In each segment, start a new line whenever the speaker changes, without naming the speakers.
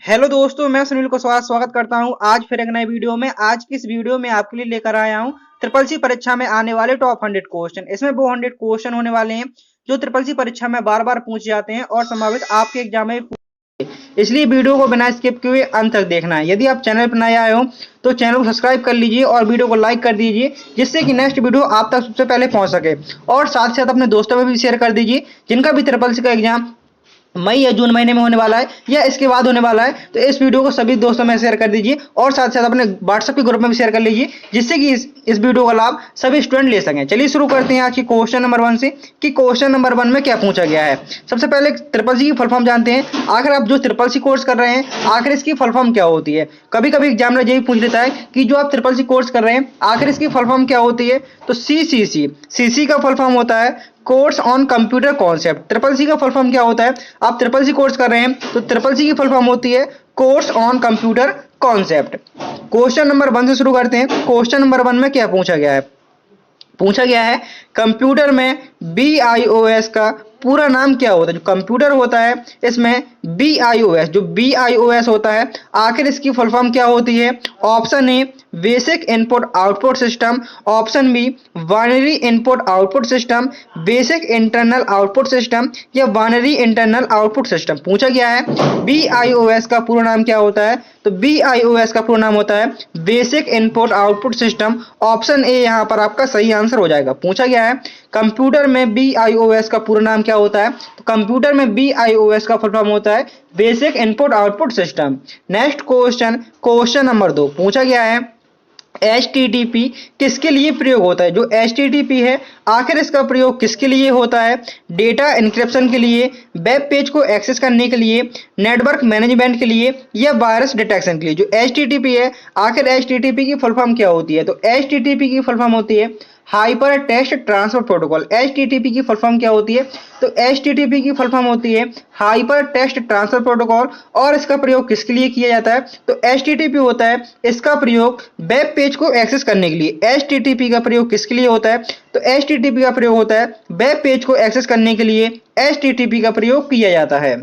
Hello दोस्तों, मैं सुनील कुशवाहा स्वागत करता हूं आज फिर एक नए वीडियो में। आज की इस वीडियो में आपके लिए लेकर आया हूं ट्रिपल सी परीक्षा में आने वाले टॉप 100 क्वेश्चन। इसमें वो 100 क्वेश्चन होने वाले हैं जो ट्रिपल सी परीक्षा में बार बार पूछे जाते हैं और संभावित आपके एग्जाम में भी। इसलिए वीडियो को बिना स्किप किए अंत तक देखना है। यदि आप चैनल पर नए आए हो तो चैनल को सब्सक्राइब कर लीजिए और वीडियो को लाइक कर दीजिए, जिससे कि नेक्स्ट वीडियो आप तक सबसे पहले पहुंच सके। और साथ ही साथ अपने दोस्तों में भी शेयर कर दीजिए जिनका भी ट्रिपल सी का एग्जाम मई या जून महीने में होने वाला है या इसके बाद होने वाला है। तो इस वीडियो को सभी दोस्तों में शेयर कर दीजिए और साथ साथ अपने व्हाट्सएप के ग्रुप में भी शेयर कर लीजिए, जिससे कि इस वीडियो का लाभ सभी स्टूडेंट ले सकें। चलिए शुरू करते हैं आज की क्वेश्चन नंबर 1 से कि क्वेश्चन नंबर 1 में क्या पूछा गया है। सबसे पहले ट्रिपल सी की फुल फॉर्म जानते हैं। आखिर आप जो ट्रिपल सी कोर्स कर रहे हैं आखिर इसकी फुल फॉर्म क्या होती है। कभी कभी एग्जामिनर यही पूछ लेता है कि जो आप ट्रिपल सी कोर्स कर रहे हैं आखिर इसकी फुल फॉर्म क्या होती है। तो सीसी का फुल फॉर्म होता है course on computer concept. Triple C का फुल फॉर्म क्या होता है। आप ट्रिपल सी कोर्स कर रहे हैं तो ट्रिपल सी की फुल फॉर्म होती है course on computer concept. Question number 1 से शुरू करते हैं। क्वेश्चन नंबर 1 में क्या पूछा गया है कंप्यूटर में BIOS का पूरा नाम क्या होता है। जो कंप्यूटर होता है इसमें BIOS होता है, आखिर इसकी फुल फॉर्म क्या होती है। Option A basic input output system, option B binary input output system, basic internal output system या बाइनरी इंटरनल आउटपुट सिस्टम। पूछा गया है BIOS का पूरा नाम क्या होता है। तो BIOS का पूरा नाम होता है basic input output system. Option A यहाँ पर आपका सही आंसर हो जाएगा। पूछा गया है कंप्यूटर में BIOS का पूरा नाम क्या होता है। तो कंप्यूटर में BIOS का फुल फॉर्म होता है basic input output system. Next question number 2 पूछा गया है HTTP किसके लिए प्रयोग होता है। जो HTTP है आखिर इसका प्रयोग किसके लिए होता है। डेटा एन्क्रिप्शन के लिए, वेब पेज को एक्सेस करने के लिए, नेटवर्क मैनेजमेंट के लिए या वायरस डिटेक्शन के लिए। जो HTTP है आखिर HTTP की फुल फॉर्म क्या होती है। तो HTTP की फुल फॉर्म होती है hyper text transfer protocol. HTTP की फुल फॉर्म क्या होती है। तो HTTP की फुल फॉर्म होती है हाइपर टेक्स्ट ट्रांसफर प्रोटोकॉल। और इसका प्रयोग किसके लिए किया जाता है। तो HTTP होता है इसका प्रयोग वेब पेज को एक्सेस करने के लिए। HTTP का प्रयोग किसके लिए होता है। तो HTTP का प्रयोग होता है वेब पेज को एक्सेस करने के लिए HTTP का प्रयोग किया जाता है।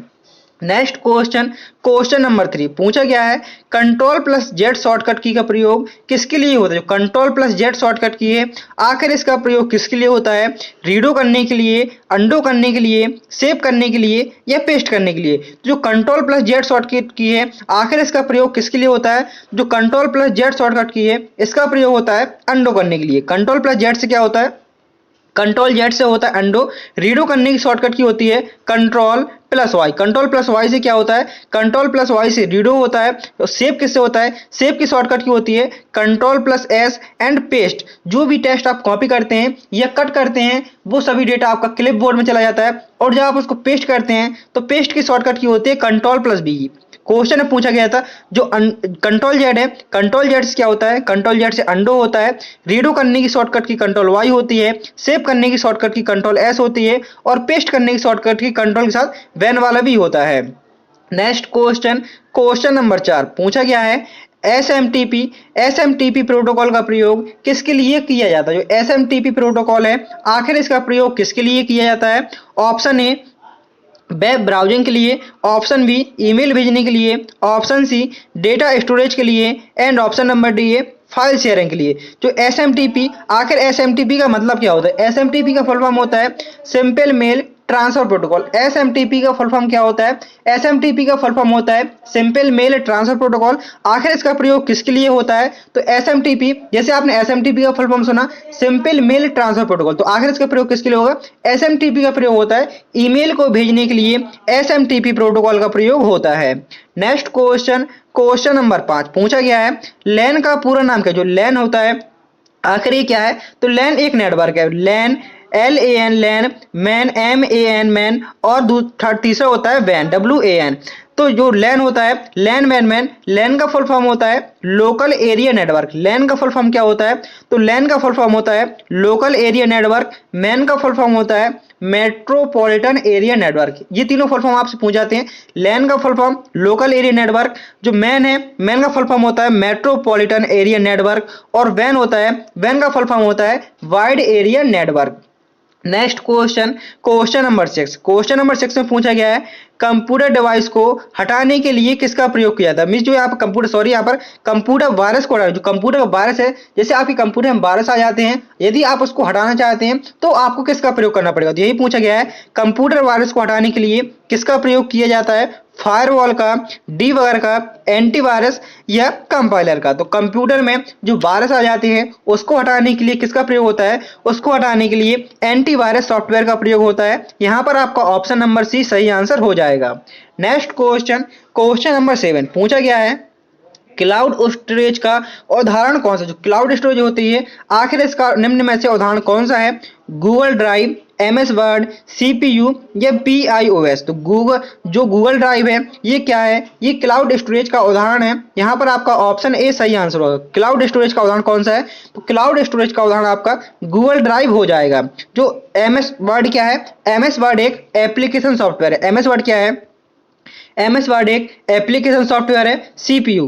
नेक्स्ट क्वेश्चन नंबर 3 पूछा गया है कंट्रोल प्लस जेड शॉर्टकट की का प्रयोग किसके लिए होता है। जो कंट्रोल प्लस जेड शॉर्टकट की है आखिर इसका प्रयोग किसके लिए होता है। रीडो करने के लिए, अंडो करने के लिए, सेव करने के लिए या पेस्ट करने के लिए। जो कंट्रोल प्लस जेड शॉर्टकट की है आखिर इसका प्रयोग किसके लिए होता है। जो कंट्रोल प्लस जेड शॉर्टकट की है इसका प्रयोग होता है अंडो करने के लिए। कंट्रोल प्लस जेड से क्या होता है। कंट्रोल जेड से होता है अंडो। रीडो करने की शॉर्टकट की होती है control plus Y. Control plus Y से क्या होता है। कंट्रोल प्लस वाई से रीडो होता है। तो सेव किससे होता है। सेव की शॉर्टकट की होती है control plus S and paste. जो भी टेक्स्ट आप कॉपी करते हैं या कट करते हैं वो सभी डेटा आपका क्लिप बोर्ड में चला जाता है और जब आप उसको पेस्ट करते हैं तो पेस्ट की शॉर्टकट की होती है कंट्रोल प्लस बी। क्वेश्चन में पूछा गया था जो कंट्रोल जेड है, कंट्रोल जेड से क्या होता है। कंट्रोल जेड से अंडो होता है। रीडो करने की शॉर्टकट की कंट्रोल वाई होती है। सेव करने की शॉर्टकट की कंट्रोल एस होती है और पेस्ट करने की शॉर्टकट की कंट्रोल के साथ वैन वाला भी होता है। नेक्स्ट क्वेश्चन नंबर 4 पूछा गया है एसएमटीपी प्रोटोकॉल का प्रयोग किसके लिए किया जाता है। जो एसएमटीपी प्रोटोकॉल है आखिर इसका प्रयोग किसके लिए किया जाता है। ऑप्शन ए वेब ब्राउजिंग के लिए, ऑप्शन बी ईमेल भेजने के लिए, ऑप्शन सी डेटा स्टोरेज के लिए एंड ऑप्शन नंबर डी है फाइल शेयरिंग के लिए। जो एसएमटीपी आखिर एसएमटीपी का मतलब क्या होता है। एसएमटीपी का फुल फॉर्म होता है simple mail transfer protocol. SMTP का फुल फॉर्म क्या होता है। एसएमटीपी का फुल फॉर्म होता है सिंपल मेल ट्रांसफर प्रोटोकॉल। आखिर इसका प्रयोग किसके लिए होता है। तो एसएमटीपी, जैसे आपने एसएमटीपी का फुल फॉर्म सुना सिंपल मेल ट्रांसफर प्रोटोकॉल, तो आखिर इसका प्रयोग किसके लिए होगा। एसएमटीपी का प्रयोग होता है ईमेल को भेजने के लिए एसएमटीपी प्रोटोकॉल का प्रयोग होता है। नेक्स्ट क्वेश्चन नंबर 5 पूछा गया है लैन का पूरा नाम क्या है। जो लैन होता है आखिर ये क्या है। तो लैन एक नेटवर्क है। लैन LAN लैन, मैन MAN मैन और तीसरा होता है वैन WAN। तो जो लैन होता है लैन मैन मैन, लैन का फुल फॉर्म होता है लोकल एरिया नेटवर्क। लैन का फुल फॉर्म क्या होता है। तो लैन का फुल फॉर्म होता है लोकल एरिया नेटवर्क। मैन का फुल फॉर्म होता है मेट्रोपॉलिटन एरिया नेटवर्क। ये तीनों फुल फॉर्म आपसे पूछ जाते हैं। लैन का full form local area network, जो मैन है मैन का फुल फॉर्म होता है मेट्रोपॉलिटन एरिया नेटवर्क और वैन होता है वैन का फुल फॉर्म होता है wide area network. Next question, question number 6। Question number 6 में पूछा गया है कंप्यूटर डिवाइस को हटाने के लिए किसका प्रयोग किया था। मीन्स जो यहाँ पर कंप्यूटर, सॉरी यहाँ पर कंप्यूटर वायरस को हटाना, जो कंप्यूटर का वायरस है, जैसे आपके कंप्यूटर में वायरस आ जाते हैं, यदि आप उसको हटाना चाहते हैं तो आपको किसका प्रयोग करना पड़ेगा। तो यही पूछा गया है कंप्यूटर वायरस को हटाने के लिए किसका प्रयोग किया जाता है, फायरवॉल का, डीबगर का, एंटीवायरस या कंपाइलर का। तो कंप्यूटर में जो वायरस आ जाते हैं उसको हटाने के लिए किसका प्रयोग होता है, उसको हटाने के लिए एंटीवायरस सॉफ्टवेयर का प्रयोग होता है। यहां पर आपका ऑप्शन नंबर सी सही आंसर हो जाएगा। नेक्स्ट क्वेश्चन, क्वेश्चन नंबर 7 पूछा गया है क्लाउड स्टोरेज का उदाहरण कौन सा। जो क्लाउड स्टोरेज होती है आखिर इसका निम्न में से उदाहरण कौन सा है, Google drive, MS word, CPU या PIOS। तो गूगल ड्राइव है ये क्या है, ये क्लाउड स्टोरेज का उदाहरण है। यहाँ पर आपका ऑप्शन ए सही आंसर होगा। क्लाउड स्टोरेज का उदाहरण कौन सा है, तो क्लाउड स्टोरेज का उदाहरण आपका गूगल ड्राइव हो जाएगा। जो MS वर्ड क्या है, MS वर्ड एक एप्लीकेशन सॉफ्टवेयर है। MS वर्ड क्या है, MS वर्ड एक एप्लीकेशन सॉफ्टवेयर है। सीपीयू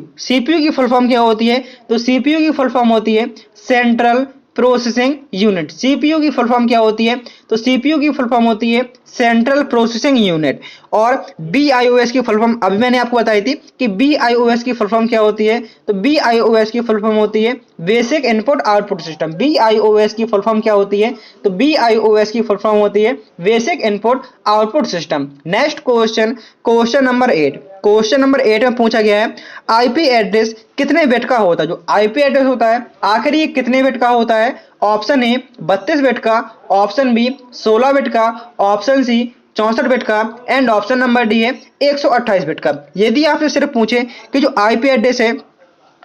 की फुल फॉर्म क्या होती है, तो सीपीयू की फुल फॉर्म होती है सेंट्रल प्रोसेसिंग यूनिट। सीपीयू की फुल फॉर्म क्या होती है, तो सीपीयू की फुल फॉर्म होती है सेंट्रल प्रोसेसिंग यूनिट। और BIOS की फुल फॉर्म अभी मैंने आपको बताई थी कि BIOS की फुल फॉर्म क्या होती है, तो BIOS की फुल फॉर्म होती है basic input output system. BIOS की फुल फॉर्म क्या होती है, तो BIOS की फुल फॉर्म होती है basic input output system. Next question, question number 8। Question number 8 में पूछा गया है आईपी एड्रेस कितने बिट का होता है। जो आईपी एड्रेस होता है आखिर ये कितने बिट का होता है, ऑप्शन ए 32 बिट का, ऑप्शन बी 16 बिट का, ऑप्शन सी 64 बिट का एंड ऑप्शन नंबर डी है 128 बिट का। यदि आपसे सिर्फ पूछे कि जो आईपी एड्रेस है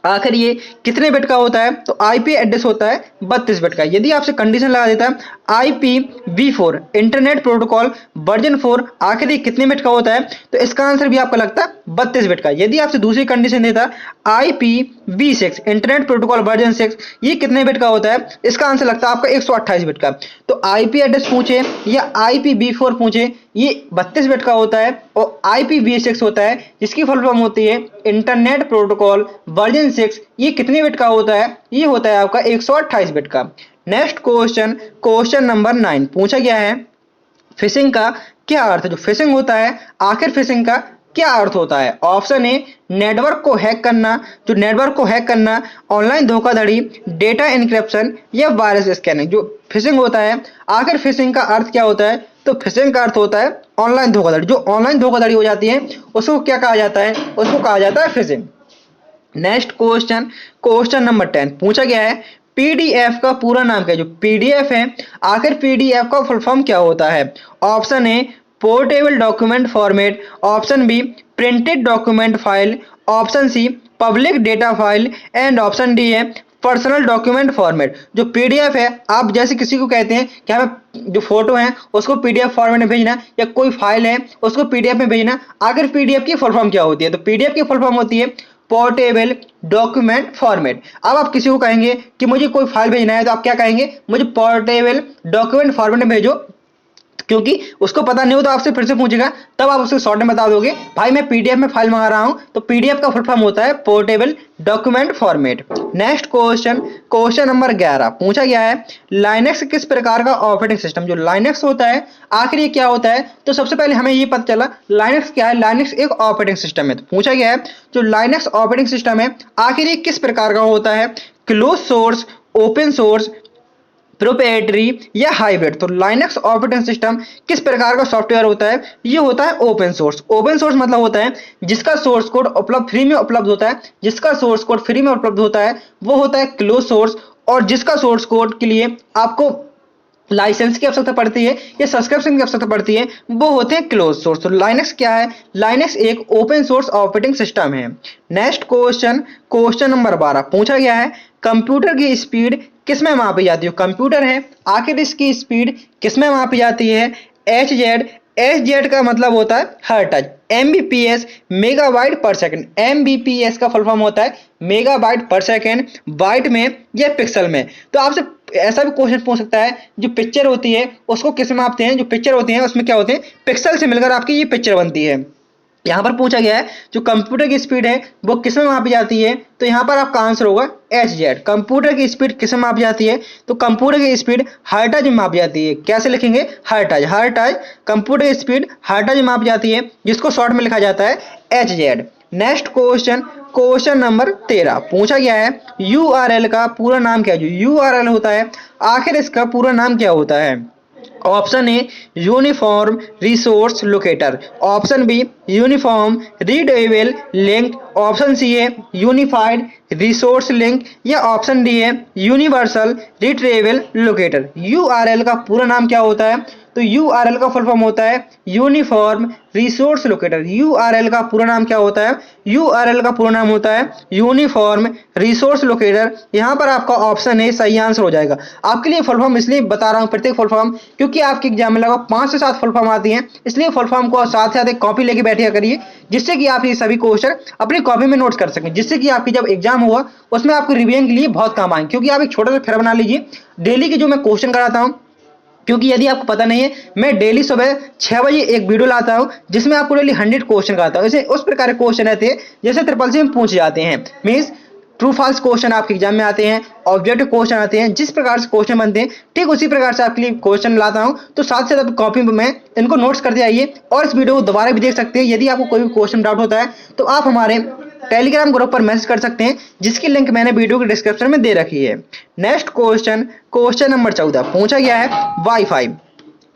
आखिर ये कितने बिट का होता है, तो आईपी एड्रेस होता है 32 बिट का। यदि आपसे कंडीशन लगा देता है IPv4 इंटरनेट प्रोटोकॉल वर्जन 4 आखिर ये कितने बिट का होता है, तो इसका आंसर भी आपका लगता है 32 बिट का। यदि आपसे दूसरी कंडीशन देता IPv6 इंटरनेट प्रोटोकॉल वर्जन 6 ये कितने बिट का होता है, इसका आंसर लगता है आपका 128 बिट का। तो आईपी एड्रेस पूछे या IPv4 पूछे ये 32 बिट का होता है और IPv6 होता है जिसकी फुल फॉर्म होती है इंटरनेट प्रोटोकॉल वर्जन 6 ये कितने बिट का होता है, ये होता है आपका 128 बिट का। नेक्स्ट क्वेश्चन, क्वेश्चन नंबर 9 पूछा गया है फिशिंग का क्या अर्थ है। जो फिशिंग होता है आखिर फिशिंग का क्या अर्थ होता है, ऑप्शन ए नेटवर्क को हैक करना, जो नेटवर्क को हैक करना, ऑनलाइन धोखाधड़ी, डेटा इनक्रिप्शन या वायरस स्कैनिंग। जो फिशिंग होता है आखिर फिशिंग का अर्थ क्या होता है, तो फिशिंग का अर्थ होता है ऑनलाइन धोखाधड़ी। जो ऑनलाइन धोखाधड़ी हो जाती है उसको क्या कहा जाता है, उसको कहा जाता है fishing. Next question, question number 10 पूछा गया है पीडीएफ का पूरा नाम क्या है। जो पीडीएफ है आखिर पीडीएफ का फुल फॉर्म क्या होता है, option A portable document format, option B printed document file, option C public data file and option D है पर्सनल डॉक्यूमेंट फॉर्मेट। जो पीडीएफ है आप जैसे किसी को कहते हैं कि हमें जो फोटो है उसको पीडीएफ फॉर्मेट में भेजना या कोई फाइल है उसको पीडीएफ में भेजना, आखिर पीडीएफ की फुल फॉर्म क्या होती है, तो पीडीएफ की फुल फॉर्म होती है पोर्टेबल डॉक्यूमेंट फॉर्मेट। अब आप किसी को कहेंगे कि मुझे कोई फाइल भेजना है तो आप क्या कहेंगे, मुझे पोर्टेबल डॉक्यूमेंट फॉर्मेट में भेजो, क्योंकि उसको पता नहीं हो तो आपसे फिर से पूछेगा तब आप उसको शॉर्ट में बता दोगे भाई मैं पीडीएफ में फाइल मंगा रहा हूं, तो पीडीएफ का फुल फॉर्म होता है portable document format. Next question, question number 11 पूछा गया है लाइनेक्स किस प्रकार का ऑपरेटिंग सिस्टम। जो लाइनेक्स होता है आखिर ये क्या होता है, तो सबसे पहले हमें ये पता चला लाइनेक्स क्या है। लाइनेक्स एक ऑपरेटिंग सिस्टम है। तो पूछा गया है जो लाइनेक्स ऑपरेटिंग सिस्टम है आखिर ये किस प्रकार का होता है, close source, open source, proprietary या हाइब्रिड। तो लाइनक्स ऑपरेटिंग सिस्टम किस प्रकार का सॉफ्टवेयर होता है, ये होता है ओपन सोर्स। ओपन सोर्स मतलब होता है जिसका सोर्स कोड उपलब्ध फ्री में उपलब्ध होता है, जिसका सोर्स कोड फ्री में उपलब्ध होता है वो होता है क्लोज सोर्स, और जिसका सोर्स कोड के लिए आपको लाइसेंस की आवश्यकता पड़ती है या सब्सक्रिप्शन की आवश्यकता पड़ती है वो होते हैं क्लोज सोर्स। तो लाइनक्स क्या है, लाइनक्स एक ओपन सोर्स ऑपरेटिंग सिस्टम है। नेक्स्ट क्वेश्चन, क्वेश्चन नंबर 12 पूछा गया है कंप्यूटर की स्पीड किसमें मापी जाती है। कंप्यूटर है आखिर इसकी स्पीड किसमें मापी जाती है, एच जेड का मतलब होता है हर्ट्ज, एमबीपीएस मेगाबाइट पर सेकंड, एमबीपीएस का फुल फॉर्म होता है मेगाबाइट पर सेकंड, बाइट में या पिक्सल में। तो आपसे ऐसा भी क्वेश्चन पूछ सकता है जो पिक्चर होती है उसको किस में मापते हैं, जो पिक्चर होती है उसमें क्या होते हैं पिक्सल से मिलकर आपकी ये पिक्चर बनती है। यहाँ पर पूछा गया है जो कंप्यूटर की स्पीड है वो किस में मापी जाती है, तो यहाँ पर आपका आंसर होगा Hz। कंप्यूटर की स्पीड किस में मापी जाती है, तो कंप्यूटर की स्पीड हर्ट्ज में मापी जाती है। कैसे लिखेंगे, हर्ट्ज। कंप्यूटर की स्पीड हर्ट्ज में मापी जाती है, जिसको शॉर्ट में लिखा जाता है Hz। नेक्स्ट क्वेश्चन नंबर 13 पूछा गया है URL का पूरा नाम क्या है। जो URL होता है आखिर इसका पूरा नाम क्या होता है। Option A uniform resource locator, option B uniform readable link, option C है यूनिफाइड रिसोर्स लिंक, या ऑप्शन डी है यूनिवर्सल रिट्रीवेबल लोकेटर। यूआरएल का पूरा नाम क्या होता है, तो यूआरएल का फुल फॉर्म होता है यूनिफॉर्म रिसोर्स लोकेटर। यूआरएल का पूरा नाम क्या होता है, यूआरएल का पूरा नाम होता है यूनिफॉर्म रिसोर्स लोकेटर। यहाँ पर आपका ऑप्शन ए सही आंसर हो जाएगा। आपके लिए फुल फॉर्म इसलिए बता रहा हूँ प्रत्येक फुल फॉर्म, क्योंकि आपके एग्जाम में लगभग 5 से 7 फुल फॉर्म आती हैं, इसलिए फुल फॉर्म को साथ साथ एक कॉपी लेके बैठिया करिए, जिससे कि आप ये सभी क्वेश्चन अपनी कॉपी में नोट कर सकें, जिससे कि आपकी जब एग्जाम होगा उसमें आपको रिवीजन के लिए बहुत काम आएंगे। क्योंकि आप एक छोटा सा फेर बना लीजिए, डेली के जो मैं क्वेश्चन कराता हूँ, क्योंकि यदि आपको पता नहीं है मैं डेली सुबह 6 बजे एक वीडियो लाता हूं जिसमें आपको डेली 100 क्वेश्चन कराता हूं। इसे उस प्रकार के क्वेश्चन रहते हैं जैसे ट्रिपल सी में पूछे जाते हैं, मींस ट्रू फॉल्स क्वेश्चन आपके एग्जाम में आते हैं, ऑब्जेक्टिव क्वेश्चन आते हैं। जिस प्रकार से क्वेश्चन बनते हैं ठीक उसी प्रकार से आपके लिए क्वेश्चन लाता हूं, तो साथ साथ कॉपी में इनको नोट्स करते आइए और इस वीडियो को दोबारा भी देख सकते हैं। यदि आपको कोई भी क्वेश्चन डाउट होता है तो आप हमारे टेलीग्राम ग्रुप पर मैसेज कर सकते हैं, जिसकी लिंक मैंने वीडियो के डिस्क्रिप्शन में दे रखी है। नेक्स्ट क्वेश्चन नंबर 14 पूछा गया है वाईफाई।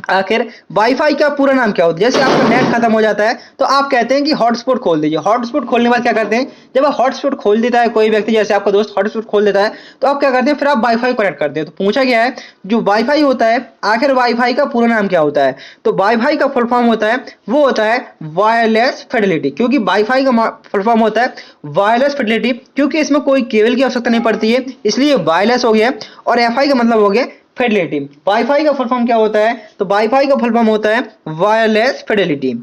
आखिर वाईफाई का पूरा नाम क्या होता है। जैसे आपका नेट खत्म हो जाता है तो आप कहते हैं कि हॉटस्पॉट खोल दीजिए। हॉटस्पॉट खोलने के बाद क्या करते हैं, जब आप हॉटस्पॉट खोल देता है कोई व्यक्ति, जैसे आपका दोस्त हॉटस्पॉट खोल देता है, तो आप क्या करते हैं, फिर आप वाईफाई कनेक्ट करते हैं। तो पूछा गया है जो वाईफाई होता है आखिर वाईफाई का पूरा नाम क्या होता है, तो वाईफाई का फुल फॉर्म होता है वो होता है वायरलेस फिडेलिटी। क्योंकि वाईफाई का फुल फॉर्म होता है वायरलेस फिडेलिटी, क्योंकि इसमें कोई केबल की आवश्यकता नहीं पड़ती है, इसलिए वायरलेस हो गया। और एफआई का मतलब हो गया फिडेलिटी। वाईफाई का फुल फॉर्म क्या होता है, तो वाईफाई का फुल फॉर्म होता है wireless Fidelity.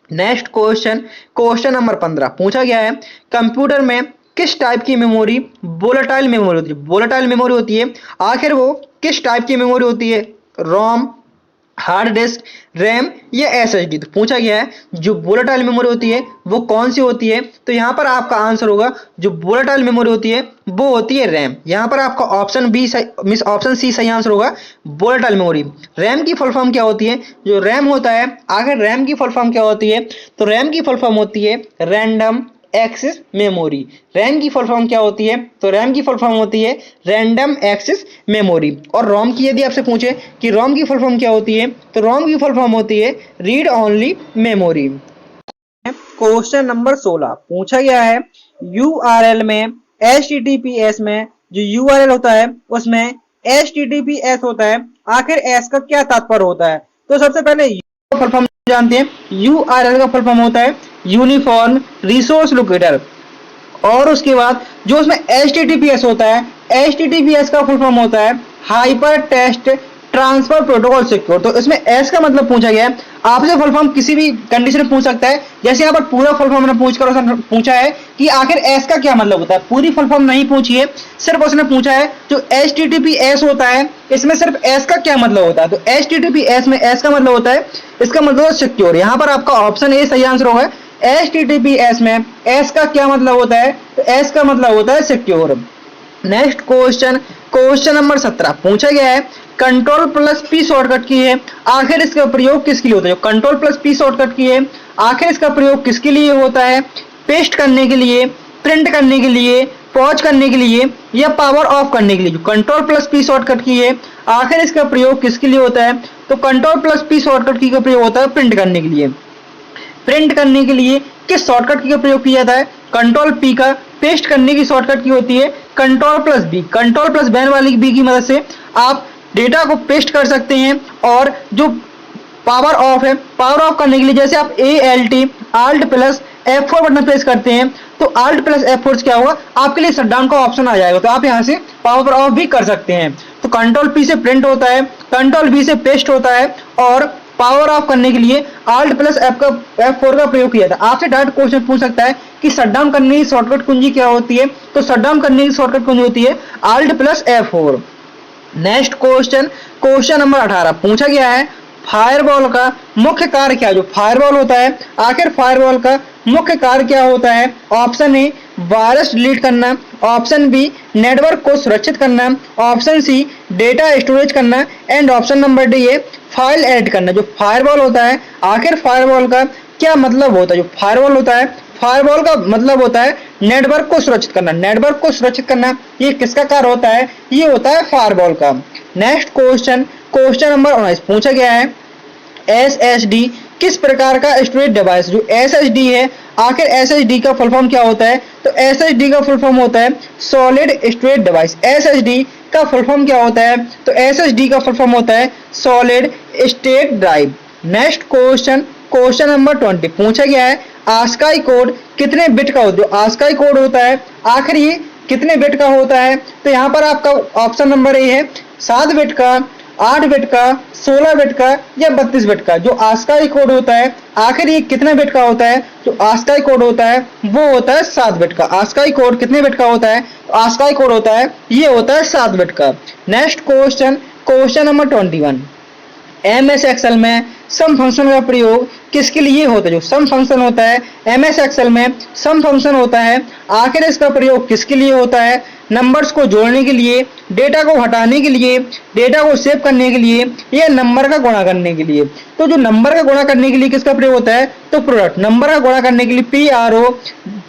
Next question number 15 पूछा गया है कंप्यूटर में किस टाइप की मेमोरी वोलेटाइल मेमोरी होती है। वोलेटाइल मेमोरी होती है आखिर वो किस टाइप की मेमोरी होती है, रोम, हार्ड डिस्क, रैम या एसएसडी। तो पूछा गया है जो वोलेटाइल मेमोरी होती है वो कौन सी होती है, तो यहाँ पर आपका आंसर होगा जो वोलेटाइल मेमोरी होती है वो होती है रैम। यहाँ पर आपका ऑप्शन सी सही आंसर होगा वोलेटाइल मेमोरी। रैम की फुल फॉर्म क्या होती है, जो रैम होता है आखिर रैम की फुल फॉर्म क्या होती है, तो रैम की फुल फॉर्म होती है रैंडम एक्सेस मेमोरी। रैम की फुल फॉर्म क्या होती है, तो रैम की फुल फॉर्म होती है रैंडम एक्सेस मेमोरी। और रोम की यदि आपसे पूछे कि रोम की फुल फॉर्म क्या होती है, तो रोम की फुल फॉर्म होती है read only memory. Question number 16 पूछा गया है यूआरएल में HTTPS में जो यूआरएल होता है उसमें HTTPS होता है, आखिर एस का क्या तात्पर्य होता है। तो सबसे पहले फुल फॉर्म जानते हैं, यूआरएल का फुल फॉर्म होता है यूनिफॉर्म रिसोर्स लोकेटर। और उसके बाद जो उसमें HTTPS होता है, HTTPS का फुल फॉर्म होता है hyper text transfer protocol secure. तो इसमें एस का मतलब पूछा गया है, आपसे फुल फॉर्म किसी भी कंडीशन में पूछ सकता है। जैसे यहाँ पर पूरा फुल फॉर्म उसने पूछा है कि आखिर एस का क्या मतलब होता है, पूरी फुल फॉर्म नहीं पूछी है, सिर्फ उसने पूछा है जो HTTPS होता है इसमें सिर्फ एस का क्या मतलब होता है। तो HTTPS में एस का मतलब होता है, इसका मतलब है सिक्योर। यहाँ पर आपका ऑप्शन ए सही आंसर होगा। HTTPS में एस का क्या मतलब होता है, तो एस का मतलब होता है सिक्योर। नेक्स्ट क्वेश्चन नंबर 17 पूछा गया है कंट्रोल प्लस पी शॉर्टकट की है, आखिर इसका प्रयोग किसके लिए होता है। जो कंट्रोल प्लस पी शॉर्टकट की है आखिर इसका प्रयोग किसके लिए होता है, पेस्ट करने के लिए, प्रिंट करने के लिए, पॉज करने के लिए या पावर ऑफ करने के लिए। जो कंट्रोल प्लस पी शॉर्टकट की है आखिर इसका प्रयोग किसके लिए होता है, तो कंट्रोल प्लस पी शॉर्टकट की का प्रयोग होता है प्रिंट करने के लिए। प्रिंट करने के लिए किस शॉर्टकट की का प्रयोग किया जाता है, कंट्रोल पी का। पेस्ट करने की शॉर्टकट की होती है control plus B. Control plus ban वाली बी की मदद से आप डेटा को पेस्ट कर सकते हैं। और जो पावर ऑफ है, पावर ऑफ करने के लिए जैसे आप ALT plus F4 button press करते हैं तो Alt प्लस F4 से क्या होगा, आपके लिए शटडाउन का ऑप्शन आ जाएगा, तो आप यहाँ से पावर ऑफ भी कर सकते हैं। तो कंट्रोल पी से प्रिंट होता है, कंट्रोल बी से पेस्ट होता है, और पावर ऑफ करने के लिए Alt प्लस F4 का प्रयोग किया था। आपसे डायरेक्ट क्वेश्चन पूछ सकता है कि शटडाउन करने की शॉर्टकट कुंजी क्या होती है, तो शटडाउन करने की शॉर्टकट कुंजी होती है Alt plus F4। Next question number 18 पूछा गया है फायरवॉल का मुख्य कार्य क्या है? जो फायरवॉल होता है, आखिर फायरवॉल का मुख्य कार्य क्या होता है? ऑप्शन ए वायरस डिलीट करना, ऑप्शन बी नेटवर्क को सुरक्षित करना, ऑप्शन सी डेटा स्टोरेज करना एंड ऑप्शन नंबर डी है फाइल एडिट करना। जो फायरवॉल होता है, आखिर फायरवॉल का क्या मतलब होता है? जो फायरवॉल होता है, फायरवॉल का मतलब होता है नेटवर्क को सुरक्षित करना। नेटवर्क को सुरक्षित करना ये किसका कार्य होता है? ये होता है फायरवॉल का। नेक्स्ट क्वेश्चन, क्वेश्चन नंबर 19 पूछा गया है SSD किस प्रकार का स्टोरेज डिवाइस? जो SSD है, आखिर SSD का फुल फॉर्म क्या होता है? तो SSD का फुल फॉर्म होता है सॉलिड स्टोरेज डिवाइस। SSD का फुल फॉर्म क्या होता है? तो SSD का फुल फॉर्म होता है solid state drive. Next question, question number 20 पूछा गया है आस्काई कोड कितने बिट का होता है? जो आस्काई कोड होता है, आखिर ये कितने बिट का होता है? तो यहाँ पर आपका ऑप्शन नंबर ए है 7 बिट का, 8 बिट का, 16 बिट का या 32 बिट का। जो आस्काई कोड होता है, आखिर ये कितने बिट का होता है? जो आस्काई कोड होता है वो होता है 7 बिट का। आस्काई कोड कितने बिट का होता है? आस्काई कोड होता है ये होता है 7 बिट का। Next question, question number 21 MS Excel में सम फंक्शन का प्रयोग किसके लिए होता है? जो सम फंक्शन होता है MS एक्सेल में, सम फंक्शन होता है, आखिर इसका प्रयोग किसके लिए होता है? नंबर्स को जोड़ने के लिए, डेटा को हटाने के लिए, डेटा को सेव करने के लिए या नंबर का गुणा करने के लिए। तो जो नंबर का गुणा करने के लिए किसका प्रयोग होता है? तो प्रोडक्ट। नंबर का गुणा करने के लिए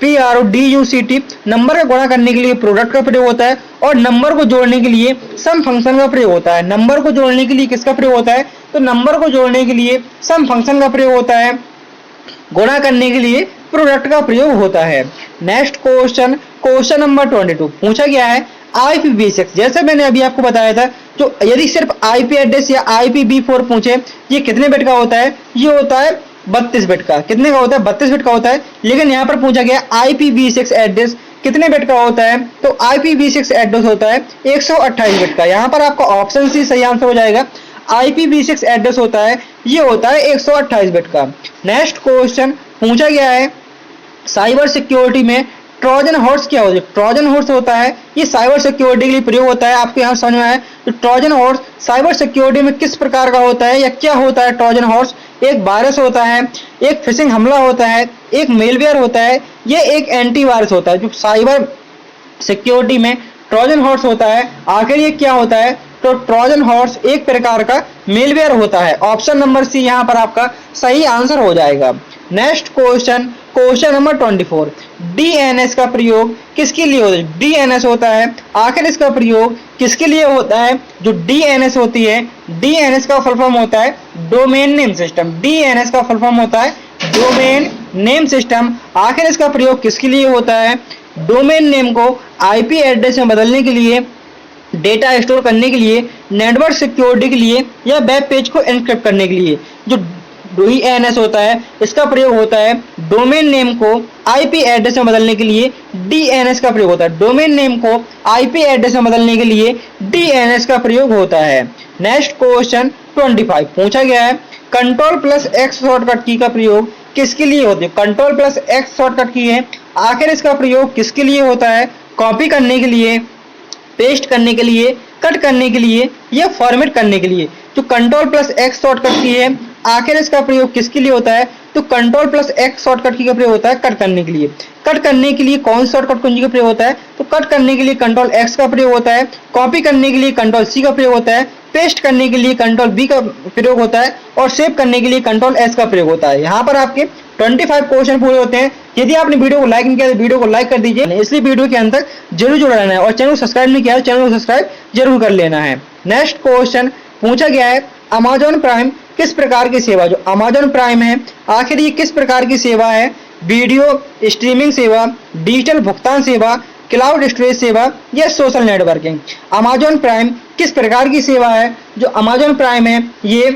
PRODUCT नंबर का गुणा करने के लिए प्रोडक्ट का प्रयोग होता है और नंबर को जोड़ने के लिए सम फंक्शन का प्रयोग होता है। नंबर को जोड़ने के लिए किसका प्रयोग होता है? तो नंबर को जोड़ने के लिए सम फंक्शन का प्रयोग होता है, गुणा करने के लिए प्रोडक्ट का प्रयोग होता है। नेक्स्ट क्वेश्चन, क्वेश्चन नंबर 22 पूछा गया है IPv6। जैसे मैंने अभी आपको बताया था, तो यदि सिर्फ IP एड्रेस या IPv4 पूछे, ये कितने बिट का होता है? ये होता है 32 बिट का। कितने का होता है? 32 बिट का होता है। लेकिन यहाँ पर पूछा गया IPv6 एड्रेस कितने बिट का होता है? तो IPv6 एड्रेस होता है 128 बिट का। यहाँ पर आपका ऑप्शन सी सही आंसर हो जाएगा। IPv6 एड्रेस होता है ये होता है 128 बिट का। नेक्स्ट क्वेश्चन पूछा गया है साइबर सिक्योरिटी में ट्रोजन हॉर्स क्या होता है? ट्रोजन हॉर्स होता है ये साइबर सिक्योरिटी के लिए प्रयोग होता है। आपको यहाँ समझ में आया? तो ट्रोजन हॉर्स साइबर सिक्योरिटी में किस प्रकार का होता है या क्या होता है? ट्रोजन हॉर्स एक वायरस होता है, एक फिशिंग हमला होता है, एक मेलवेयर होता है, ये एक एंटीवायरस होता है। जो साइबर सिक्योरिटी में ट्रोजन हॉर्स होता है, आखिर ये क्या होता है? तो ट्रोजन हॉर्स एक प्रकार का मेलवेयर होता है। ऑप्शन नंबर सी यहाँ पर आपका सही आंसर हो जाएगा। Next question, question number 24 DNS का प्रयोग किसके लिए होता है? DNS होता है, आखिर इसका प्रयोग किसके लिए होता है? जो DNS होती है, DNS का फुल फॉर्म होता है डोमेन नेम सिस्टम। DNS का फुल फॉर्म होता है डोमेन नेम सिस्टम। आखिर इसका प्रयोग किसके लिए होता है? डोमेन नेम को IP एड्रेस में बदलने के लिए, डेटा स्टोर करने के लिए, नेटवर्क सिक्योरिटी के लिए या वेब पेज को एन्क्रिप्ट करने के लिए। जो DNS होता है इसका प्रयोग होता है डोमेन नेम को IP एड्रेस में बदलने के लिए, DNS का प्रयोग होता है। डोमेन नेम को IP एड्रेस में बदलने के लिए DNS का प्रयोग होता है। नेक्स्ट क्वेश्चन 25 पूछा गया है Ctrl+X शॉर्टकट की का प्रयोग किसके लिए होती है? Ctrl+X शॉर्टकट की है, आखिर इसका प्रयोग किसके लिए होता है? कॉपी करने के लिए, पेस्ट करने के लिए, कट करने के लिए या फॉर्मेट करने के लिए। जो Ctrl+X शॉर्टकट की है, आखिर इसका प्रयोग किसके लिए होता है? तो Ctrl+X शॉर्टकट की का प्रयोग होता है कट करने के लिए। कट करने के लिए कौन सा शॉर्टकट कुंजी का प्रयोग होता है? तो कट करने के लिए Ctrl+X का प्रयोग होता है, कॉपी करने के लिए Ctrl+C का प्रयोग होता है, पेस्ट करने के लिए Ctrl+V का प्रयोग होता है और सेव करने के लिए Ctrl+S का प्रयोग होता है। यहाँ पर आपके 25 क्वेश्चन पूरे होते हैं। यदि आपने वीडियो को लाइक नहीं किया तो वीडियो को लाइक कर दीजिए, इसलिए वीडियो के अंत तक जरूर जुड़ा रहना है और चैनल को सब्सक्राइब नहीं किया तो चैनल को सब्सक्राइब जरूर कर लेना है। नेक्स्ट क्वेश्चन पूछा गया है अमेजॉन प्राइम किस प्रकार की सेवा? जो अमेजॉन प्राइम है, आखिर ये किस प्रकार की सेवा है? वीडियो स्ट्रीमिंग सेवा, डिजिटल भुगतान सेवा, क्लाउड स्टोरेज सेवा या सोशल नेटवर्किंग। अमेजॉन प्राइम किस प्रकार की सेवा है? जो अमेजॉन प्राइम है ये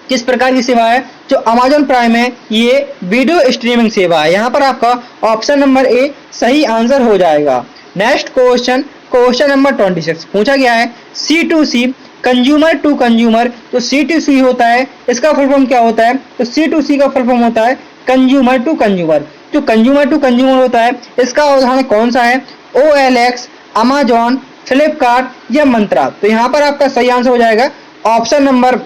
किस प्रकार की सेवा है? जो अमेजॉन प्राइम है ये वीडियो स्ट्रीमिंग सेवा है। यहाँ पर आपका ऑप्शन नंबर ए सही आंसर हो जाएगा। नेक्स्ट क्वेश्चन, क्वेश्चन नंबर 26 पूछा गया है C2C कंज्यूमर टू कंज्यूमर। तो C2C होता है इसका फुल फॉर्म क्या होता है? तो C2C का फुल फॉर्म होता है कंज्यूमर टू कंज्यूमर। जो कंज्यूमर टू कंज्यूमर होता है इसका उदाहरण कौन सा है? OLX, अमेजॉन, फ्लिपकार्ट या मंत्रा। तो यहाँ पर आपका सही आंसर हो जाएगा option number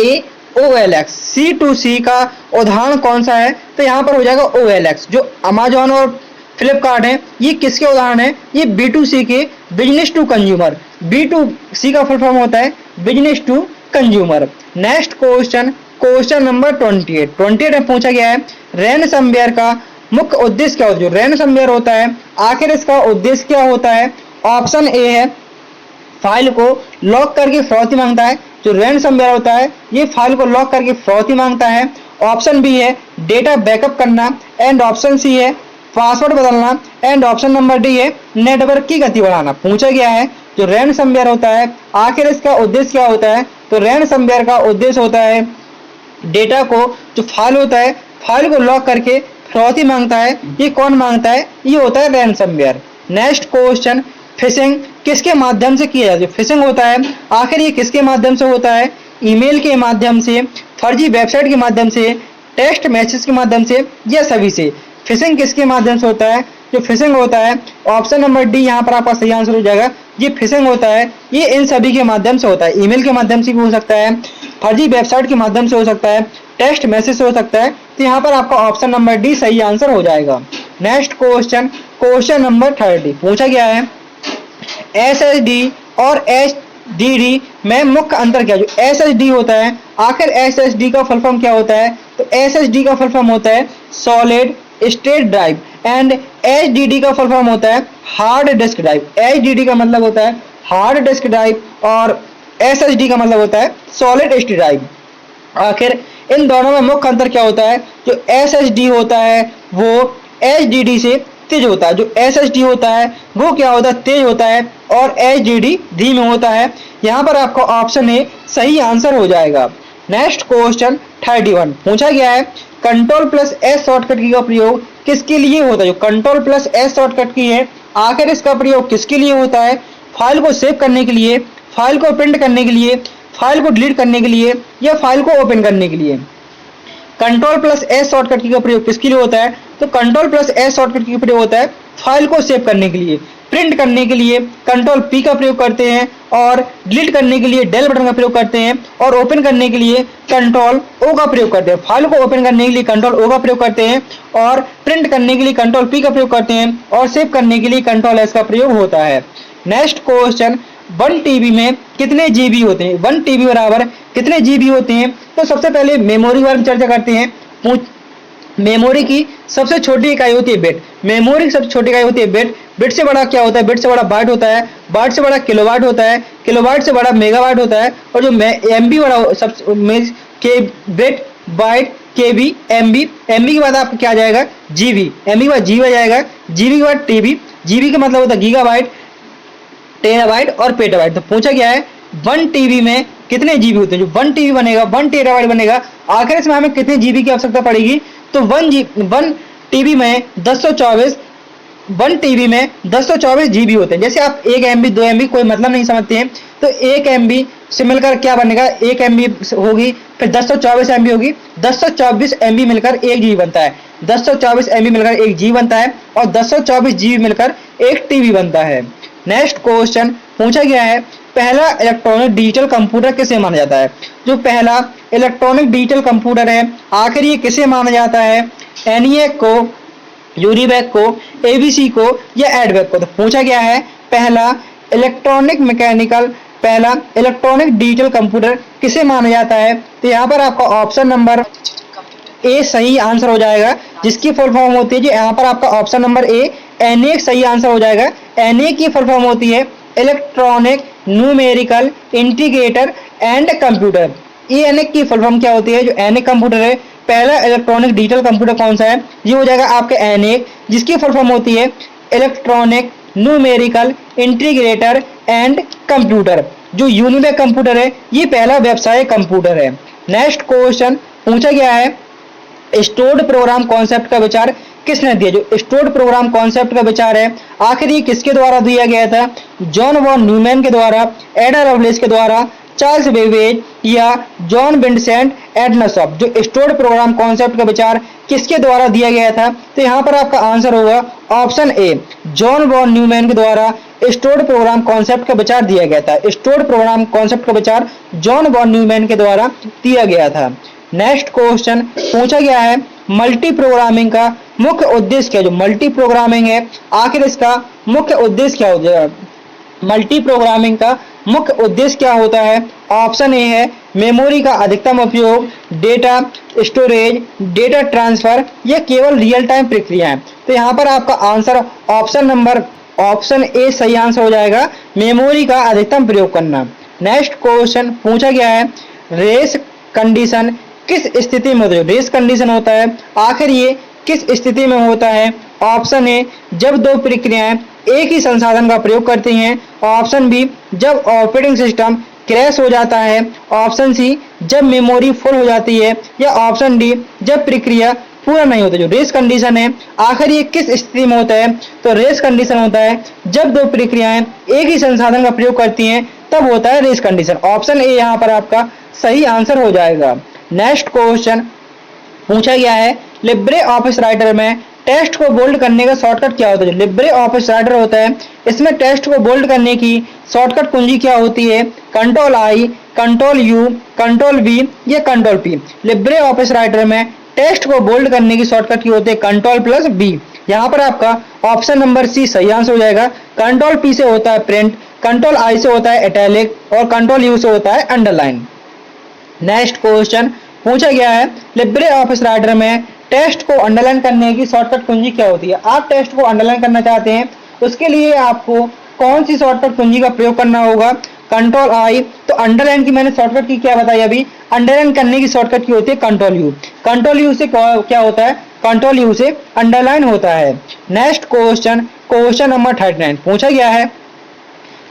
A OLX। C2C का उदाहरण कौन सा है? तो यहाँ पर हो जाएगा OLX। जो अमेजोन और फ्लिपकार्ट है, ये किसके उदाहरण है? ये B2C के, बिजनेस टू कंज्यूमर। B2C का फुल फॉर्म होता है business to consumer. Next question, question number 28 में पूछा गया है रैनसमवेयर का मुख्य उद्देश्य क्या होता है? जो रैनसमवेयर होता है आखिर इसका उद्देश्य क्या होता है? ऑप्शन ए है फाइल को लॉक करके फिरौती मांगता है। जो रैनसमवेयर होता है ये फाइल को लॉक करके फिरौती मांगता है। ऑप्शन बी है डेटा बैकअप करना, एंड ऑप्शन सी है पासवर्ड बदलना, एंड ऑप्शन नंबर डी है नेटवर्क की गति बढ़ाना। पूछा गया है जो रैनसमवेयर होता है आखिर इसका उद्देश्य क्या होता है? तो रैनसमवेयर का उद्देश्य होता है डेटा को, जो फाइल होता है फाइल को लॉक करके फिरौती मांगता है। ये कौन मांगता है? ये होता है रैनसमवेयर। नेक्स्ट क्वेश्चन, फिशिंग किसके माध्यम से किया जाता है? जो फिशिंग होता है आखिर ये किसके माध्यम से होता है? ईमेल के माध्यम से, फर्जी वेबसाइट के माध्यम से, टेक्स्ट मैसेज के माध्यम से, या सभी से? फिशिंग किसके माध्यम से होता है? जो फिशिंग होता है ऑप्शन नंबर डी यहाँ पर आपका सही आंसर हो जाएगा। ये फिशिंग होता है ये इन सभी के माध्यम से होता है। ईमेल के माध्यम से भी हो सकता है, फर्जी वेबसाइट के माध्यम से हो सकता है, टेक्स्ट मैसेज से हो सकता है। तो यहाँ पर आपका ऑप्शन नंबर डी सही आंसर हो जाएगा। नेक्स्ट क्वेश्चन, क्वेश्चन नंबर 30 पूछा गया है SSD और HDD में मुख्य अंतर क्या है? जो SSD होता है आखिर SSD का फुल फॉर्म क्या होता है? तो SSD का फुल फॉर्म होता है solid state drive, and HDD का फुल फॉर्म होता है हार्ड डिस्क ड्राइव। HDD का मतलब होता है हार्ड डिस्क ड्राइव और SSD का मतलब होता है सॉलिड स्टेट ड्राइव। आखिर इन दोनों में मुख्य अंतर क्या होता है? जो SSD होता है वो HDD से तेज होता है। जो SSD होता है वो क्या होता है? तेज होता है, और HDD धीमे होता है। यहाँ पर आपका ऑप्शन ए सही आंसर हो जाएगा। नेक्स्ट क्वेश्चन 31 पूछा गया है Ctrl+S शॉर्टकट की का प्रयोग किसके लिए होता है? जो Ctrl+S शॉर्टकट की है आखिर इसका प्रयोग किसके लिए होता है? फाइल को सेव करने के लिए, फाइल को प्रिंट करने के लिए, फाइल को डिलीट करने के लिए, या फाइल को ओपन करने के लिए? Ctrl+S शॉर्टकट की का प्रयोग किसके लिए होता है? तो Ctrl+S शॉर्टकट की प्रयोग होता है फाइल को सेव करने के लिए। प्रिंट करने के लिए Ctrl+P का प्रयोग करते हैं, और डिलीट करने के लिए डेल बटन का प्रयोग करते हैं, और ओपन करने के लिए Ctrl+O का प्रयोग करते हैं। फाइल को ओपन करने के लिए Ctrl+O का प्रयोग करते हैं, और प्रिंट करने के लिए Ctrl+P का प्रयोग करते हैं, और सेव करने के लिए Ctrl+S का प्रयोग होता है। नेक्स्ट क्वेश्चन, 1 TB में कितने GB होते हैं? 1 TB बराबर कितने GB होते हैं? तो सबसे पहले मेमोरी के बारे में चर्चा करते हैं। मेमोरी की सबसे छोटी इकाई होती है बिट। मेमोरी की सबसे छोटी इकाई होती है बिट। बिट से बड़ा क्या होता है? बिट से बड़ा बाइट होता है। बाइट से बड़ा किलोबाइट होता है। किलोबाइट से बड़ा मेगाबाइट होता है। और जो MB बड़ा के bit, byte, KB, MB, MB के बाद आपका क्या आ जाएगा? GB, MB के बाद GB आ जाएगा, GB के बाद TB, GB का मतलब होता है गीगाबाइट, टेराबाइट और पेटाबाइट। तो पूछा गया है 1 TB में कितने GB होते हैं? जो 1 TB बनेगा, 1 टेराबाइट बनेगा, आखिर इसमें हमें कितने GB की आवश्यकता पड़ेगी? तो 1 TB में 1 TB में 124 GB होते हैं। जैसे आप 1 MB 2 MB कोई मतलब नहीं समझते हैं, तो 1 MB से मिलकर क्या बनेगा? 1 MB होगी, फिर 124 MB होगी, 124 MB मिलकर 1 GB बनता है। 124 MB मिलकर 1 GB बनता है, और 124 GB मिलकर 1 TB बनता है। नेक्स्ट क्वेश्चन पूछा गया है पहला इलेक्ट्रॉनिक डिजिटल कंप्यूटर किसे माना जाता है? जो पहला इलेक्ट्रॉनिक डिजिटल कंप्यूटर है आखिर ये किसे माना जाता है? ENIAC को, यूनिवैक को, ABC को, या एडवैक को? तो पूछा गया है पहला इलेक्ट्रॉनिक डिजिटल कंप्यूटर किसे माना जाता है? तो यहाँ पर आपका ऑप्शन नंबर ए सही आंसर हो जाएगा, जिसकी फुल फॉर्म होती है जी यहाँ पर आपका ऑप्शन नंबर ए ENIAC सही आंसर हो जाएगा। ENIAC की फुल फॉर्म होती है electronic numerical integrator and computer. ENIAC की फुल फॉर्म क्या होती है? जो ENIAC कंप्यूटर है पहला इलेक्ट्रॉनिक डिजिटल कंप्यूटर कौन सा है? ये हो जाएगा आपका ENIAC, जिसकी फुल फॉर्म होती है electronic numerical integrator and computer. जो यूनिवैक कंप्यूटर है ये पहला व्यावसायिक कंप्यूटर है। नेक्स्ट क्वेश्चन पूछा गया है स्टोर्ड प्रोग्राम कॉन्सेप्ट का विचार किसने दिया? जो स्टोर्ड प्रोग्राम कॉन्सेप्ट का विचार है आखिर ये किसके द्वारा दिया गया था? जॉन वॉन न्यूमैन के द्वारा, एडा लवलेस के द्वारा, चार्ल्स बेबेज, या जॉन विंसेंट एडनसॉफ? जो स्टोर्ड प्रोग्राम कॉन्सेप्ट का विचार किसके द्वारा दिया गया था? तो यहाँ पर आपका आंसर होगा option A John von Neumann के द्वारा स्टोर्ड प्रोग्राम कॉन्सेप्ट का विचार दिया गया था। स्टोर्ड प्रोग्राम कॉन्सेप्ट का विचार जॉन वॉन न्यूमैन के द्वारा दिया गया था। नेक्स्ट क्वेश्चन पूछा गया है मल्टी प्रोग्रामिंग का मुख्य उद्देश्य क्या है। जो मल्टी प्रोग्रामिंग है आखिर इसका मुख्य उद्देश्य क्या होता है। मल्टी प्रोग्रामिंग का मुख्य उद्देश्य क्या होता है। ऑप्शन ए है मेमोरी का अधिकतम उपयोग, डेटा स्टोरेज, डेटा ट्रांसफर, या केवल रियल टाइम प्रक्रिया है। तो यहाँ पर आपका आंसर ऑप्शन ए सही आंसर हो जाएगा, मेमोरी का अधिकतम प्रयोग करना। नेक्स्ट क्वेश्चन पूछा गया है रेस कंडीशन किस स्थिति में होता है। रेस कंडीशन होता है आखिर ये किस स्थिति में होता है। ऑप्शन ए जब दो प्रक्रियाएं एक ही संसाधन का प्रयोग करती हैं। ऑप्शन बी जब ऑपरेटिंग सिस्टम क्रैश हो जाता है। ऑप्शन सी जब मेमोरी फुल हो जाती है। या ऑप्शन डी जब प्रक्रिया पूरा नहीं होता। जो रेस कंडीशन है आखिर ये किस स्थिति में होता है। तो रेस कंडीशन होता है जब दो प्रक्रियाएं एक ही संसाधन का प्रयोग करती हैं, तब होता है रेस कंडीशन। ऑप्शन ए यहाँ पर आपका सही आंसर हो जाएगा। नेक्स्ट क्वेश्चन पूछा गया है लिब्रे ऑफिस राइटर में टेक्स्ट को बोल्ड करने का शॉर्टकट क्या होता है। जो लिब्रे ऑफिस राइटर होता है इसमें टेक्स्ट को बोल्ड करने की शॉर्टकट कुंजी क्या होती है। Control I, control U, control V, या control P. Libre Office Writer में टेक्स्ट को बोल्ड करने की शॉर्टकट की होती है कंट्रोल प्लस बी। यहाँ पर आपका ऑप्शन नंबर सी सही आंसर हो जाएगा। कंट्रोल पी से होता है प्रिंट, कंट्रोल आई से होता है इटैलिक, और कंट्रोल यू से होता है अंडरलाइन। नेक्स्ट क्वेश्चन पूछा गया है लिब्रे ऑफिस राइटर में टेक्स्ट को अंडरलाइन करने की शॉर्टकट कुंजी क्या होती है। आप टेक्स्ट को अंडरलाइन करना चाहते हैं, उसके लिए आपको कौन सी शॉर्टकट कुंजी का प्रयोग करना होगा। Control I. तो अंडरलाइन की मैंने शॉर्टकट की क्या बताई अभी। अंडरलाइन करने की शॉर्टकट की होती है कंट्रोल यू। कंट्रोल यू से क्या होता है, कंट्रोल यू से अंडरलाइन होता है। नेक्स्ट क्वेश्चन नंबर 39 पूछा गया है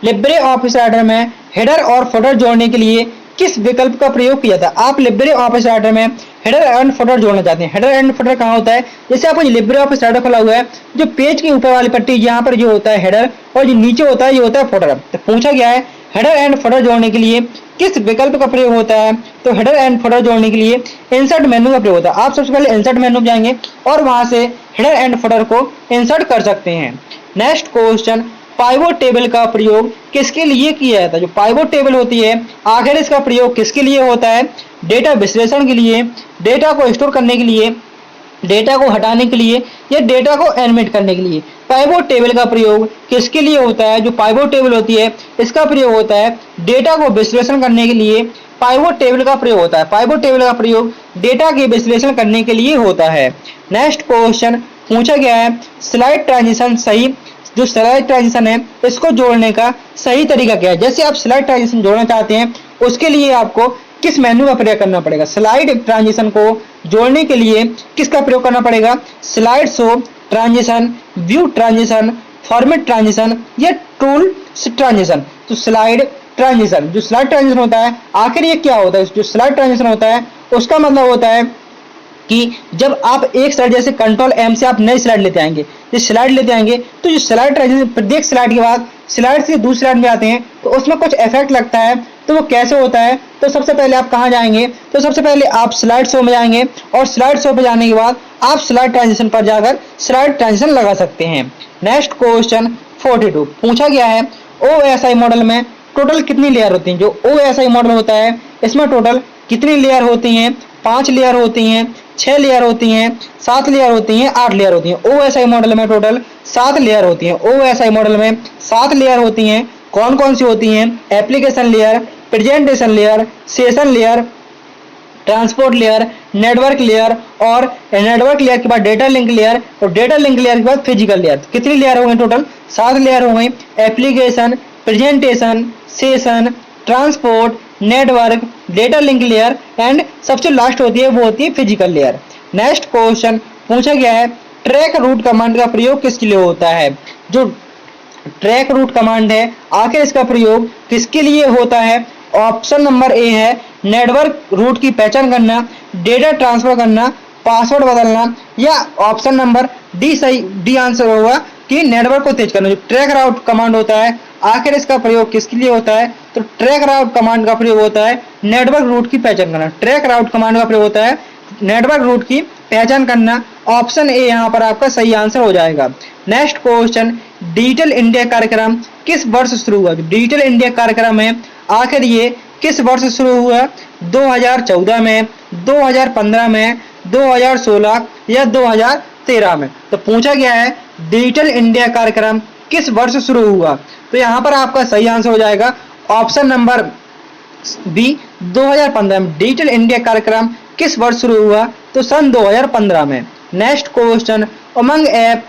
लिब्रे ऑफिस राइटर में हेडर और फुटर जोड़ने के लिए किस विकल्प का प्रयोग किया था। आप लिब्रे ऑफिस राइटर में हेडर एंड फुटर जोड़ना चाहते हैं। हेडर एंड फुटर कहाँ होता है, जैसे आपको लिब्रे ऑफिस राइटर खुला हुआ है, जो पेज के ऊपर वाली पट्टी यहाँ पर जो होता है हेडर, और जो नीचे होता है ये होता है फुटर। तो पूछा गया है हेडर एंड फुटर जोड़ने के लिए किस विकल्प का प्रयोग होता है। तो हेडर एंड फुटर जोड़ने के लिए इंसर्ट मेनू का प्रयोग होता है। आप सबसे पहले इंसर्ट मेनू में जाएंगे और वहां से हेडर एंड फुटर को इंसर्ट कर सकते हैं। नेक्स्ट क्वेश्चन पाइवोट टेबल का प्रयोग किसके लिए किया जाता है। जो पाइवोट टेबल होती है आखिर इसका प्रयोग किसके लिए होता है। डेटा विश्लेषण के लिए, डेटा को स्टोर करने के लिए, डेटा को हटाने के लिए, या डेटा को एनिमेट करने के लिए। पाइवोट टेबल का प्रयोग किसके लिए होता है। जो पाइवोट टेबल होती है इसका प्रयोग होता है डेटा को विश्लेषण करने के लिए। पाइवोट टेबल का प्रयोग होता है, पाइवोट टेबल का प्रयोग डेटा के विश्लेषण करने के लिए होता है। नेक्स्ट क्वेश्चन पूछा गया है स्लाइड ट्रांजिशन सही। जो स्लाइड ट्रांजिशन है इसको जोड़ने का सही तरीका क्या है। जैसे आप स्लाइड ट्रांजिशन जोड़ना चाहते हैं उसके लिए आपको किस मेनू का प्रयोग करना पड़ेगा। स्लाइड ट्रांजिशन को जोड़ने के लिए किसका प्रयोग करना पड़ेगा। Slide show transition, view transition, format transition, या टूल ट्रांजिशन। तो स्लाइड ट्रांजिशन, जो स्लाइड ट्रांजिशन होता है आखिर ये क्या होता है। जो स्लाइड ट्रांजिशन होता है उसका मतलब होता है कि जब आप एक स्लाइड जैसे कंट्रोल एम से आप नई स्लाइड लेते आएंगे, तो स्लाइड लेते आएंगे तो जो स्लाइड ट्रांजिशन प्रत्येक स्लाइड के बाद स्लाइड से दूसरी स्लाइड में आते हैं तो उसमें कुछ इफेक्ट लगता है। तो वो कैसे होता है, तो सबसे पहले आप कहाँ जाएंगे, तो सबसे पहले आप स्लाइड शो में जाएंगे और स्लाइड शो पे जाने के बाद आप स्लाइड ट्रांजिशन पर जाकर स्लाइड ट्रांजिशन लगा सकते हैं। नेक्स्ट क्वेश्चन 42 पूछा गया है OSI मॉडल में टोटल कितनी लेयर होती हैं। जो OSI मॉडल होता है इसमें टोटल कितनी लेयर होती हैं। 5 लेयर होती हैं, 6 लेयर होती हैं, 7 लेयर होती हैं, 8 लेयर होती हैं। OSI मॉडल में टोटल 7 लेयर होती हैं। OSI मॉडल में 7 लेयर होती हैं। कौन कौन सी होती हैं। Application layer, presentation layer, session layer, transport layer, network layer, और नेटवर्क लेयर के बाद डेटा लिंक लेयर, और डेटा लिंक लेयर के बाद फिजिकल लेयर। कितनी लेयर हो गई टोटल 7 लेयर हो गई। Application, presentation, session, transport, network, data link layer, and सबसे लास्ट होती है वो होती है फिजिकल लेयर। नेक्स्ट क्वेश्चन पूछा गया है ट्रैक रूट कमांड का प्रयोग किसके लिए होता है। जो ट्रैक रूट कमांड है आखिर इसका प्रयोग किसके लिए होता है। ऑप्शन नंबर ए है नेटवर्क रूट की पहचान करना, डेटा ट्रांसफर करना, पासवर्ड बदलना, या ऑप्शन नंबर डी आंसर होगा कि नेटवर्क को तेज करना। जो ट्रैक राउट कमांड होता है आखिर इसका प्रयोग किसके लिए होता है। तो ट्रैक राउट कमांड का प्रयोग होता है नेटवर्क रूट की पहचान करना। ट्रैक राउट कमांड का प्रयोग होता है नेटवर्क रूट की पहचान करना। ऑप्शन ए यहाँ पर आपका सही आंसर हो जाएगा। नेक्स्ट क्वेश्चन डिजिटल इंडिया कार्यक्रम किस वर्ष शुरू हुआ? डिजिटल इंडिया कार्यक्रम है आखिर ये किस वर्ष शुरू हुआ? 2014 में, 2015 में, 2016 या 2013 में? तो पूछा गया है डिजिटल इंडिया कार्यक्रम किस वर्ष शुरू हुआ? तो यहाँ पर आपका सही आंसर हो जाएगा ऑप्शन नंबर बी 2015 में। डिजिटल इंडिया कार्यक्रम किस वर्ष शुरू हुआ? तो सन 2015 में। नेक्स्ट क्वेश्चन, उमंग ऐप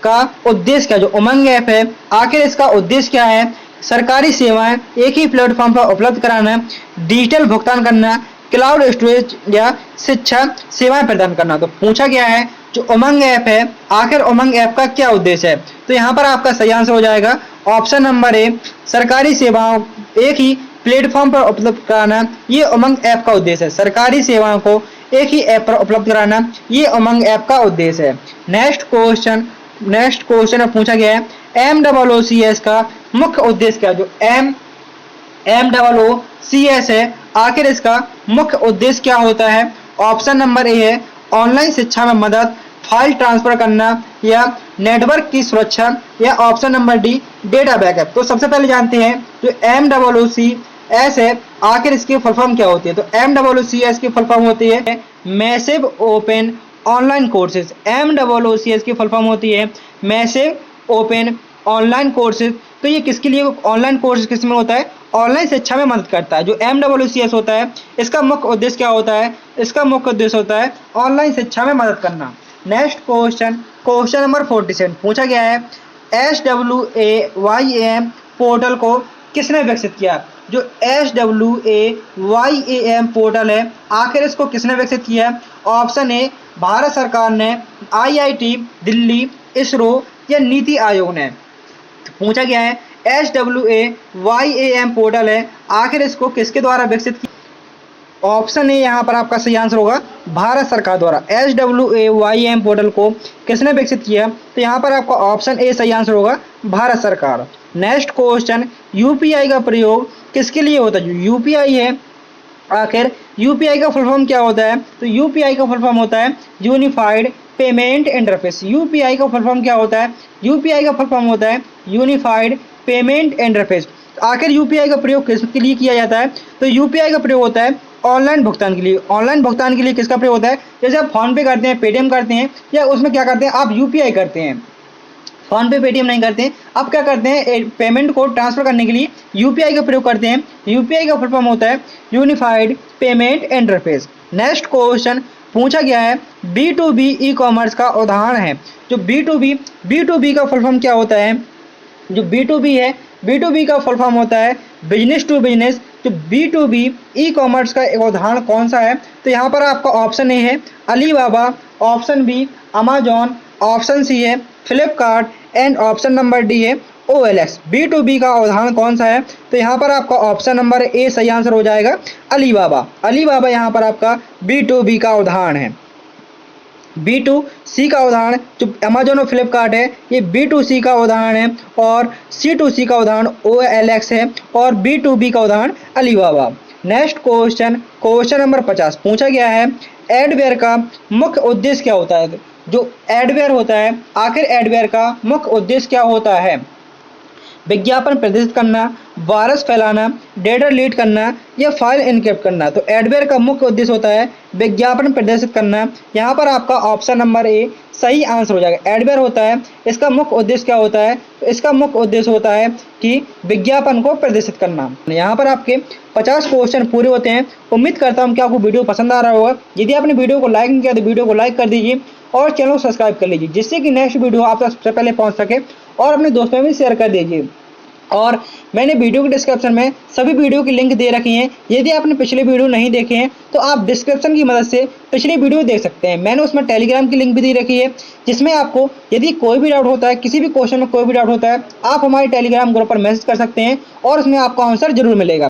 का उद्देश्य क्या? जो उमंग ऐप है आखिर इसका उद्देश्य क्या है? सरकारी सेवाएं एक ही प्लेटफॉर्म पर उपलब्ध कराना, डिजिटल भुगतान करना, क्लाउड स्टोरेज या शिक्षा सेवाएं प्रदान करना। तो पूछा गया है जो उमंग ऐप है आखिर उमंग ऐप का क्या उद्देश्य है? तो यहाँ पर आपका सही आंसर हो जाएगा ऑप्शन नंबर ए सरकारी सेवाओं एक ही प्लेटफॉर्म पर उपलब्ध कराना, ये उमंग ऐप का उद्देश्य है। सरकारी सेवाओं को एक ही ऐप पर उपलब्ध कराना, ये उमंग ऐप का उद्देश्य है। नेक्स्ट क्वेश्चन पूछा गया है MOOCS का मुख्य उद्देश्य क्या? जो MOOCS है आखिर इसका मुख्य उद्देश्य क्या होता है? ऑप्शन नंबर ए है ऑनलाइन शिक्षा में मदद, फाइल ट्रांसफर करना या नेटवर्क की सुरक्षा या option number D data backup. तो सबसे पहले जानते हैं जो MOOCS है आखिर इसकी फुल फॉर्म क्या होती है? तो MOOCS की फुल फॉर्म होती है massive open online courses. MOOCS की फुल फॉर्म होती है मैसिव ओपन ऑनलाइन कोर्सेज। तो ये किसके लिए ऑनलाइन कोर्स किस में होता है? ऑनलाइन शिक्षा में मदद करता है। जो MOOCS होता है इसका मुख्य उद्देश्य क्या होता है? इसका मुख्य उद्देश्य होता है ऑनलाइन शिक्षा में मदद करना। नेक्स्ट क्वेश्चन नंबर 47 पूछा गया है SWAYAM पोर्टल को किसने विकसित किया? जो SWAYAM पोर्टल है आखिर इसको किसने विकसित किया? ऑप्शन ए भारत सरकार ने, IIT दिल्ली, इसरो या नीति आयोग ने। पूछा गया है SWAYAM पोर्टल है आखिर इसको किसके द्वारा विकसित किया? ऑप्शन ए यहाँ पर आपका सही आंसर होगा भारत सरकार द्वारा। SWAYAM पोर्टल को किसने विकसित किया? तो यहाँ पर आपका ऑप्शन ए सही आंसर होगा भारत सरकार। नेक्स्ट क्वेश्चन, UPI का प्रयोग किसके लिए होता है? जो UPI है आखिर UPI का फुल फॉर्म क्या होता है? तो UPI का फुल फॉर्म होता है यूनिफाइड पेमेंट इंटरफेस। UPI का फुल फॉर्म क्या होता है? UPI का फुल फॉर्म होता है यूनिफाइड पेमेंट इंटरफेस। आखिर UPI का प्रयोग किसके लिए किया जाता है? तो UPI का प्रयोग होता है ऑनलाइन भुगतान के लिए। ऑनलाइन भुगतान के लिए किसका प्रयोग होता है? जैसे आप फोन पे करते हैं, पेटीएम करते हैं, या उसमें क्या करते हैं आप UPI करते हैं। फोन पे पेटीएम नहीं करते हैं, आप क्या करते हैं पेमेंट को ट्रांसफर करने के लिए UPI का प्रयोग करते हैं। UPI का फुल फॉर्म होता है unified payment interface. Next question पूछा गया है B2B ई कॉमर्स का उदाहरण है। जो B2B का फुल फॉर्म क्या होता है? जो B2B है B2B का फुल फॉर्म होता है बिजनेस टू बिजनेस। तो B2B ई कॉमर्स का एक उदाहरण कौन सा है? तो यहाँ पर आपका ऑप्शन ए है Alibaba, option B Amazon, option C है Flipkart and option number D है OLX। B2B का उदाहरण कौन सा है? तो यहाँ पर आपका ऑप्शन नंबर ए सही आंसर हो जाएगा अलीबाबा। अलीबाबा यहाँ पर आपका B2B का उदाहरण है। B2C का उदाहरण जो अमेजॉन और फ्लिपकार्ट है ये B2C का उदाहरण है, और C2C का उदाहरण OLX है, और B2B का उदाहरण अलीबाबा। नेक्स्ट क्वेश्चन नंबर 50 पूछा गया है एडवेयर का मुख्य उद्देश्य क्या होता है? जो एडवेयर होता है आखिर एडवेयर का मुख्य उद्देश्य क्या होता है? विज्ञापन प्रदर्शित करना, वायरस फैलाना, डेटा डिलीट करना या फाइल इनक्रिप्ट करना। तो एडवेयर का मुख्य उद्देश्य होता है विज्ञापन प्रदर्शित करना। यहाँ पर आपका ऑप्शन नंबर ए सही आंसर हो जाएगा। एडवेयर होता है इसका मुख्य उद्देश्य क्या होता है? तो इसका मुख्य उद्देश्य होता है कि विज्ञापन को प्रदर्शित करना। यहाँ पर आपके 50 क्वेश्चन पूरे होते हैं। उम्मीद करता हूँ कि आपको वीडियो पसंद आ रहा होगा। यदि आपने वीडियो को लाइक नहीं किया तो वीडियो को लाइक कर दीजिए और चैनल को सब्सक्राइब कर लीजिए, जिससे कि नेक्स्ट वीडियो आप तक सबसे पहले पहुंच सके, और अपने दोस्तों में भी शेयर कर दीजिए। और मैंने वीडियो के डिस्क्रिप्शन में सभी वीडियो की लिंक दे रखी हैं। यदि आपने पिछले वीडियो नहीं देखे हैं तो आप डिस्क्रिप्शन की मदद से पिछले वीडियो देख सकते हैं। मैंने उसमें टेलीग्राम की लिंक भी दे रखी है, जिसमें आपको यदि कोई भी डाउट होता है, किसी भी क्वेश्चन में कोई भी डाउट होता है, आप हमारे टेलीग्राम ग्रुप पर मैसेज कर सकते हैं और उसमें आपको आंसर जरूर मिलेगा।